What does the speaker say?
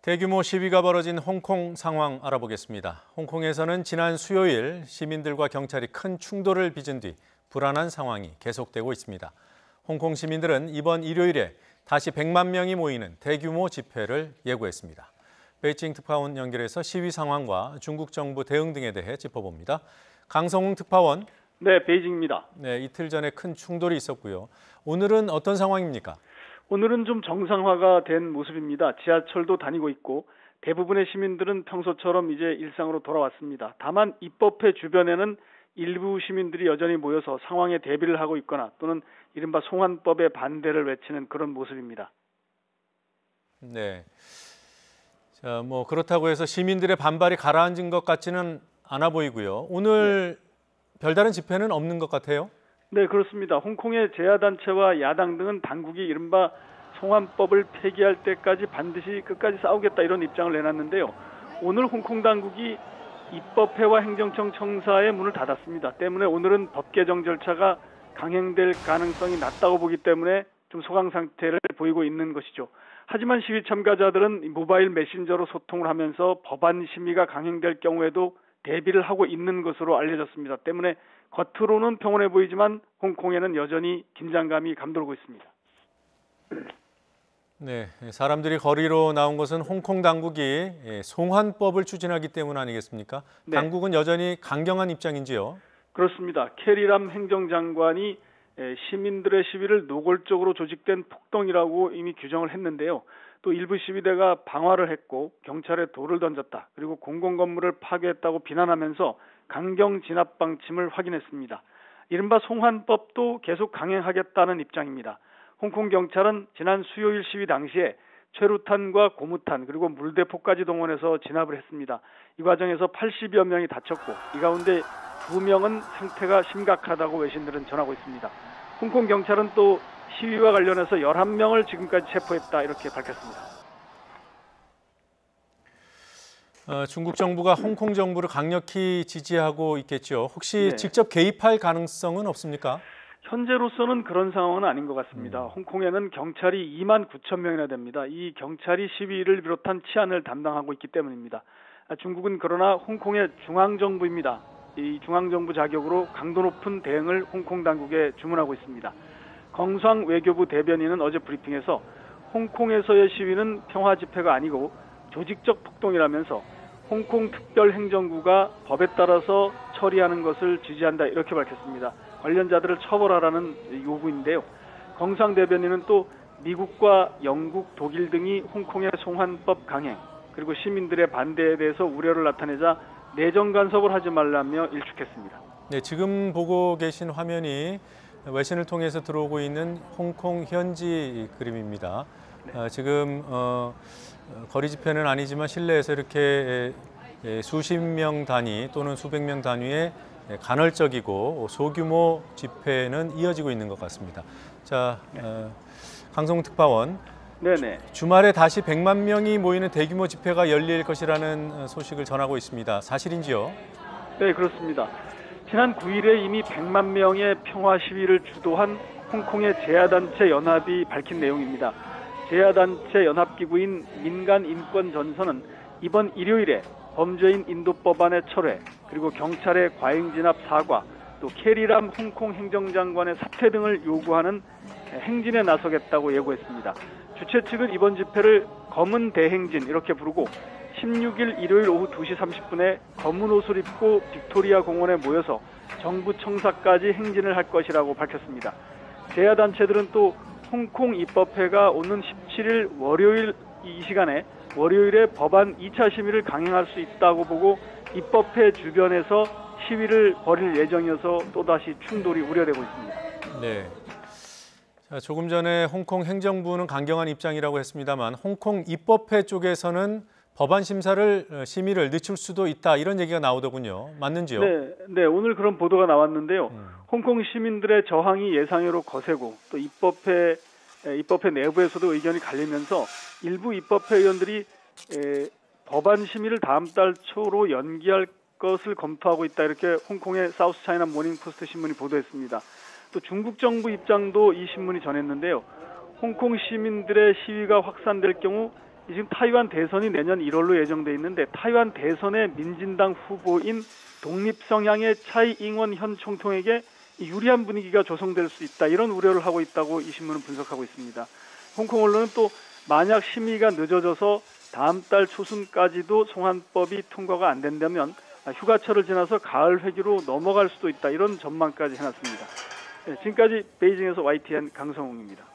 대규모 시위가 벌어진 홍콩 상황 알아보겠습니다. 홍콩에서는 지난 수요일 시민들과 경찰이 큰 충돌을 빚은 뒤 불안한 상황이 계속되고 있습니다. 홍콩 시민들은 이번 일요일에 다시 100만 명이 모이는 대규모 집회를 예고했습니다. 베이징 특파원 연결해서 시위 상황과 중국 정부 대응 등에 대해 짚어봅니다. 강성웅 특파원. 네, 베이징입니다. 네, 이틀 전에 큰 충돌이 있었고요. 오늘은 어떤 상황입니까? 오늘은 좀 정상화가 된 모습입니다. 지하철도 다니고 있고 대부분의 시민들은 평소처럼 이제 일상으로 돌아왔습니다. 다만 입법회 주변에는 일부 시민들이 여전히 모여서 상황에 대비를 하고 있거나 또는 이른바 송환법에 반대를 외치는 그런 모습입니다. 네. 자, 그렇다고 해서 시민들의 반발이 가라앉은 것 같지는 않아 보이고요. 오늘 별다른 집회는 없는 것 같아요. 네, 그렇습니다. 홍콩의 제야단체와 야당 등은 당국이 이른바 송환법을 폐기할 때까지 반드시 끝까지 싸우겠다 이런 입장을 내놨는데요. 오늘 홍콩 당국이 입법회와 행정청 청사의 문을 닫았습니다. 때문에 오늘은 법 개정 절차가 강행될 가능성이 낮다고 보기 때문에 좀 소강 상태를 보이고 있는 것이죠. 하지만 시위 참가자들은 모바일 메신저로 소통을 하면서 법안 심의가 강행될 경우에도 대비를 하고 있는 것으로 알려졌습니다. 때문에 겉으로는 평온해 보이지만 홍콩에는 여전히 긴장감이 감돌고 있습니다. 네, 사람들이 거리로 나온 것은 홍콩 당국이 송환법을 추진하기 때문 아니겠습니까? 네. 당국은 여전히 강경한 입장인지요? 그렇습니다. 캐리람 행정장관이 시민들의 시위를 노골적으로 조직된 폭동이라고 이미 규정을 했는데요. 또 일부 시위대가 방화를 했고 경찰에 돌을 던졌다. 그리고 공공건물을 파괴했다고 비난하면서 강경 진압 방침을 확인했습니다. 이른바 송환법도 계속 강행하겠다는 입장입니다. 홍콩 경찰은 지난 수요일 시위 당시에 최루탄과 고무탄 그리고 물대포까지 동원해서 진압을 했습니다. 이 과정에서 80여 명이 다쳤고 이 가운데 2명은 상태가 심각하다고 외신들은 전하고 있습니다. 홍콩 경찰은 또 시위와 관련해서 11명을 지금까지 체포했다 이렇게 밝혔습니다. 중국 정부가 홍콩 정부를 강력히 지지하고 있겠죠. 혹시 네. 직접 개입할 가능성은 없습니까? 현재로서는 그런 상황은 아닌 것 같습니다. 홍콩에는 경찰이 2만 9천 명이나 됩니다. 이 경찰이 시위를 비롯한 치안을 담당하고 있기 때문입니다. 중국은 그러나 홍콩의 중앙정부입니다. 이 중앙정부 자격으로 강도 높은 대응을 홍콩 당국에 주문하고 있습니다. 경상 외교부 대변인은 어제 브리핑에서 홍콩에서의 시위는 평화 집회가 아니고 조직적 폭동이라면서 홍콩 특별행정구가 법에 따라서 처리하는 것을 지지한다 이렇게 밝혔습니다. 관련자들을 처벌하라는 요구인데요. 경상 대변인은 또 미국과 영국, 독일 등이 홍콩의 송환법 강행 그리고 시민들의 반대에 대해서 우려를 나타내자 내정 간섭을 하지 말라며 일축했습니다. 네, 지금 보고 계신 화면이 외신을 통해서 들어오고 있는 홍콩 현지 그림입니다. 네. 지금 거리 집회는 아니지만 실내에서 이렇게 수십 명 단위 또는 수백 명 단위의 간헐적이고 소규모 집회는 이어지고 있는 것 같습니다. 자, 강성웅 특파원. 네네. 주말에 다시 100만 명이 모이는 대규모 집회가 열릴 것이라는 소식을 전하고 있습니다. 사실인지요? 네, 그렇습니다. 지난 9일에 이미 100만 명의 평화 시위를 주도한 홍콩의 제야단체 연합이 밝힌 내용입니다. 제야단체 연합기구인 민간인권전선은 이번 일요일에 범죄인 인도법안의 철회, 그리고 경찰의 과잉진압 사과, 또 캐리람 홍콩 행정장관의 사퇴 등을 요구하는 행진에 나서겠다고 예고했습니다. 주최 측은 이번 집회를 검은 대행진 이렇게 부르고 16일 일요일 오후 2시 30분에 검은 옷을 입고 빅토리아 공원에 모여서 정부 청사까지 행진을 할 것이라고 밝혔습니다. 제야단체들은 또 홍콩 입법회가 오는 17일 월요일 이 시간에 월요일에 법안 2차 심의를 강행할 수 있다고 보고 입법회 주변에서 시위를 벌일 예정이어서 또다시 충돌이 우려되고 있습니다. 네. 자, 조금 전에 홍콩 행정부는 강경한 입장이라고 했습니다만 홍콩 입법회 쪽에서는 법안 심의를 늦출 수도 있다 이런 얘기가 나오더군요. 맞는지요? 네, 오늘 그런 보도가 나왔는데요. 홍콩 시민들의 저항이 예상외로 거세고 또 입법회 내부에서도 의견이 갈리면서 일부 입법회 의원들이 법안 심의를 다음 달 초로 연기할 것을 검토하고 있다 이렇게 홍콩의 사우스 차이나 모닝 포스트 신문이 보도했습니다. 또 중국 정부 입장도 이 신문이 전했는데요. 홍콩 시민들의 시위가 확산될 경우 지금 타이완 대선이 내년 1월로 예정돼 있는데 타이완 대선의 민진당 후보인 독립 성향의 차이 잉원 현 총통에게 유리한 분위기가 조성될 수 있다, 이런 우려를 하고 있다고 이 신문은 분석하고 있습니다. 홍콩 언론은 또 만약 심의가 늦어져서 다음 달 초순까지도 송환법이 통과가 안 된다면 휴가철을 지나서 가을 회기로 넘어갈 수도 있다, 이런 전망까지 해놨습니다. 지금까지 베이징에서 YTN 강성웅입니다.